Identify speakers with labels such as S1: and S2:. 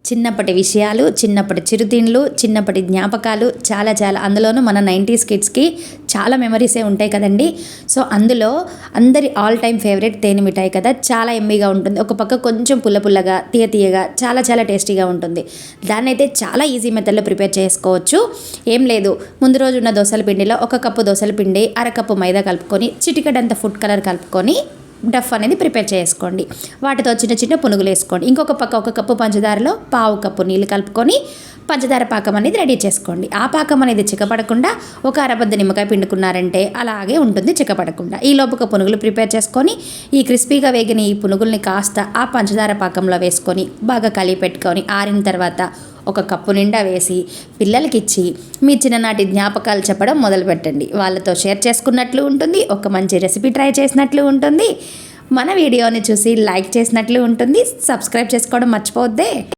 S1: చిన్నప్పటి విషయాలు, చిన్నప్పటి చిరుతిండ్లు, చిన్నప్పటి జ్ఞాపకాలు చాలా చాలా అందులోనూ మన 90s కిడ్స్‌కి చాలా మెమరీసే ఉంటాయి కదండీ! సో, అందులో అందరి ఆల్ టైమ్ ఫేవరెట్ తేనె మిఠాయి కదా! చాలా యమ్మీగా ఉంటుంది. ఒక పక్క కొంచెం పుల్ల పుల్లగా, తీయ తీయగా చాలా చాలా టేస్టీగా ఉంటుంది. దాన్నైతే చాలా ఈజీ మెథడ్‌లో ప్రిపేర్ చేసుకోవచ్చు. ఏం లేదు, ముందు రోజు ఉన్న దోసల పిండిలో ఒక కప్పు దోసల పిండి, అరకప్పు మైదా కలుపుకొని, చిటికెడంత ఫుడ్ కలర్ కలుపుకొని డఫ్ అనేది ప్రిపేర్ చేసుకోండి. వాటితో చిన్న చిన్న పునుగులు వేసుకోండి. ఇంకొక పక్క ఒక కప్పు పంచదారలో పావు కప్పు నీళ్ళు కలుపుకొని పంచదార పాకం అనేది రెడీ చేసుకోండి. ఆ పాకం అనేది చిక్కపడకుండా ఒక అరబద్ద నిమ్మకాయ పిండుకున్నారంటే అలాగే ఉంటుంది చిక్కపడకుండా. ఈ లోపుగా పునుగులు ప్రిపేర్ చేసుకొని ఈ క్రిస్పీగా వేగిన ఈ పునుగుల్ని కాస్త ఆ పంచదార పాకంలో వేసుకొని బాగా కలిపి పెట్టుకొని ఆరిన తర్వాత ఒక కప్పు నిండా వేసి పిల్లలకి ఇచ్చి మీ చిన్ననాటి జ్ఞాపకాలు చెప్పడం మొదలుపెట్టండి. వాళ్ళతో షేర్ చేసుకున్నట్లు ఉంటుంది, ఒక మంచి రెసిపీ ట్రై చేసినట్లు ఉంటుంది, మన వీడియోని చూసి లైక్ చేసినట్లు ఉంటుంది. సబ్స్క్రైబ్ చేసుకోవడం మర్చిపోవద్దే.